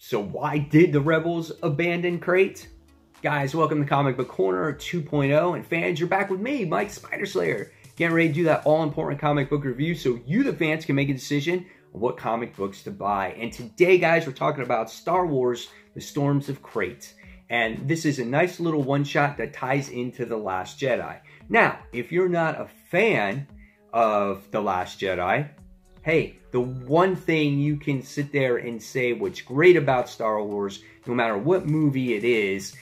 So why did the Rebels abandon Crait? Guys, welcome to Comic Book Corner 2.0, and fans, you're back with me, Mike Spider Slayer, getting ready to do that all-important comic book review so you, the fans, can make a decision on what comic books to buy. And today, guys, we're talking about Star Wars, The Storms of Crait. And this is a nice little one-shot that ties into The Last Jedi. Now, if you're not a fan of The Last Jedi, hey, the one thing you can sit there and say what's great about Star Wars, no matter what movie it is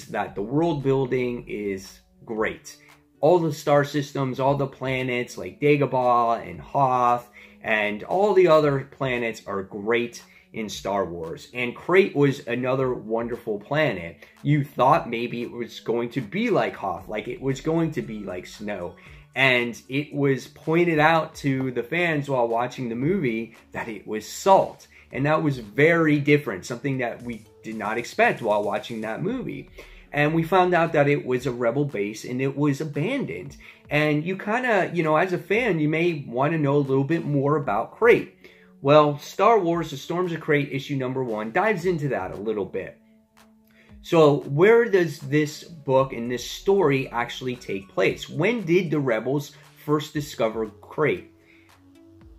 that the world building is great. All the star systems, all the planets like Dagobah and Hoth, and all the other planets are great in Star Wars. And Crait was another wonderful planet. You thought maybe it was going to be like Hoth, like it was going to be like snow. And it was pointed out to the fans while watching the movie that it was salt. And that was very different, something that we did not expect while watching that movie. And we found out that it was a rebel base and it was abandoned. And you kind of, as a fan, you may want to know a little bit more about Crait. Well, Star Wars, The Storms of Crait, issue number 1, dives into that a little bit. So where does this book and this story actually take place? When did the Rebels first discover Crait?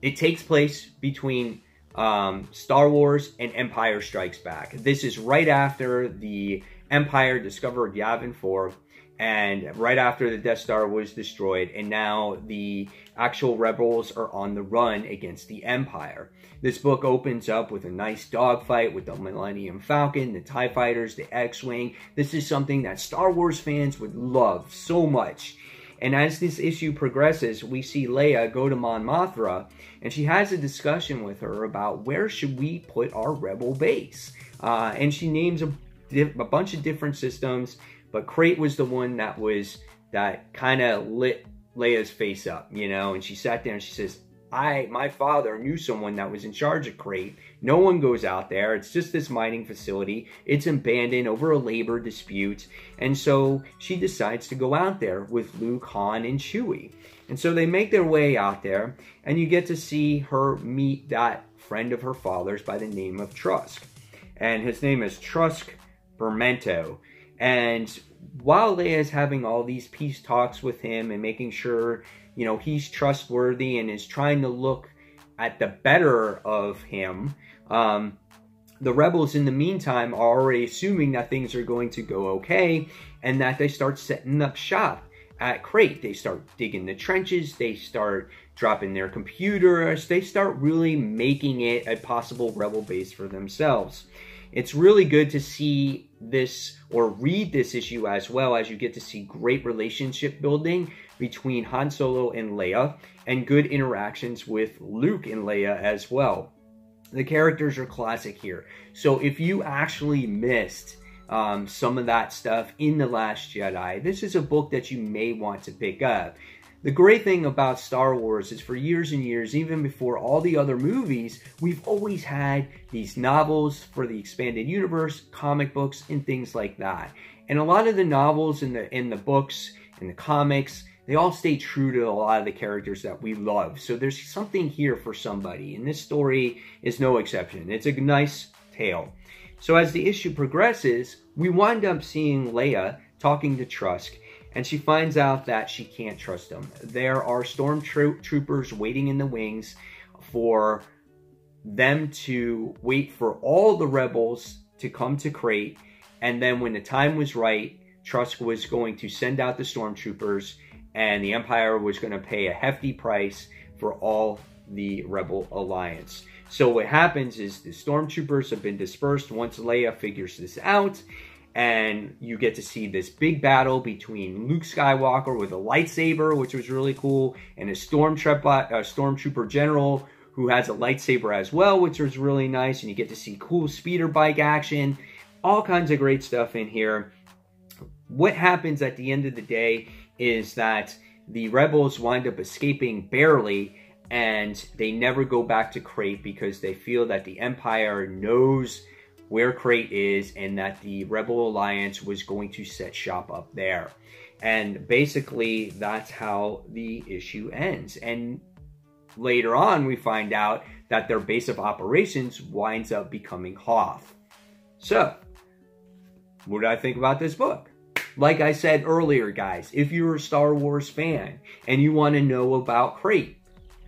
It takes place between Star Wars and Empire Strikes Back. This is right after the Empire discovered Yavin 4, and right after the Death Star was destroyed, and now the actual Rebels are on the run against the Empire. This book opens up with a nice dogfight with the Millennium Falcon, the TIE Fighters, the X-Wing. This is something that Star Wars fans would love so much. And as this issue progresses, we see Leia go to Mon Mothma, and she has a discussion with her about where should we put our Rebel base. And she names a bunch of different systems, but Crait was the one that kind of lit Leia's face up, and she sat there and she says, my father knew someone that was in charge of Crait. No one goes out there. It's just this mining facility. It's abandoned over a labor dispute. And so she decides to go out there with Luke, Han, and Chewie. And so they make their way out there, and you get to see her meet that friend of her father's by the name of Trusk. And his name is Trusk Bermento. And while Leia is having all these peace talks with him and making sure, he's trustworthy and is trying to look at the better of him, the Rebels in the meantime are already assuming that things are going to go okay, and that they start setting up shop at Crait. They start digging the trenches, they start dropping their computers, they start really making it a possible Rebel base for themselves. It's really good to see this or read this issue as well, as you get to see great relationship building between Han Solo and Leia, and good interactions with Luke and Leia as well. The characters are classic here. So if you actually missed some of that stuff in The Last Jedi, this is a book that you may want to pick up. The great thing about Star Wars is for years and years, even before all the other movies, we've always had these novels for the expanded universe, comic books, and things like that. And a lot of the novels and the books and the comics, they all stay true to a lot of the characters that we love. So there's something here for somebody, and this story is no exception. It's a nice tale. So as the issue progresses, we wind up seeing Leia talking to Trusk, and she finds out that she can't trust him. There are stormtroopers waiting in the wings for them to wait for all the Rebels to come to Crait, and then when the time was right, Trusk was going to send out the stormtroopers, and the Empire was going to pay a hefty price for all the Rebel Alliance. So what happens is the stormtroopers have been dispersed once Leia figures this out, and you get to see this big battle between Luke Skywalker with a lightsaber, which was really cool, and a stormtrooper general who has a lightsaber as well, which was really nice. And you get to see cool speeder bike action, all kinds of great stuff in here. What happens at the end of the day is that the Rebels wind up escaping barely, and they never go back to Crait because they feel that the Empire knows where Crait is, and that the Rebel Alliance was going to set shop up there. And basically, that's how the issue ends. And later on, we find out that their base of operations winds up becoming Hoth. So, what did I think about this book? Like I said earlier, guys, if you're a Star Wars fan and you want to know about Crait,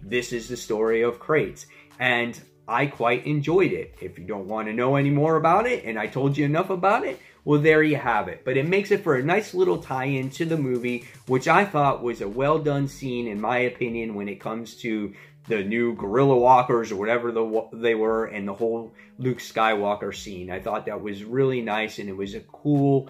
this is the story of Crait. And I quite enjoyed it. If you don't want to know any more about it, and I told you enough about it, well, there you have it. But it makes it for a nice little tie-in to the movie, which I thought was a well-done scene, in my opinion, when it comes to the new Gorilla Walkers or whatever they were, and the whole Luke Skywalker scene. I thought that was really nice, and it was a cool,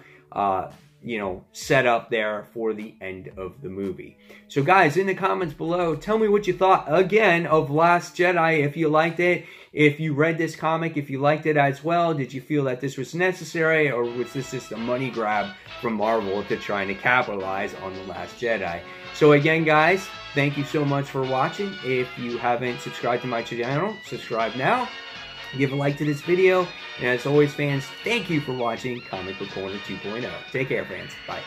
you know, set up there for the end of the movie. So guys, in the comments below, tell me what you thought, again, of Last Jedi, if you liked it, if you read this comic, if you liked it as well. Did you feel that this was necessary, or was this just a money grab from Marvel to trying to capitalize on The Last Jedi? So again, guys, thank you so much for watching. If you haven't subscribed to my channel, subscribe now. Give a like to this video. And as always, fans, thank you for watching Comic Book Corner 2.0. Take care, fans. Bye.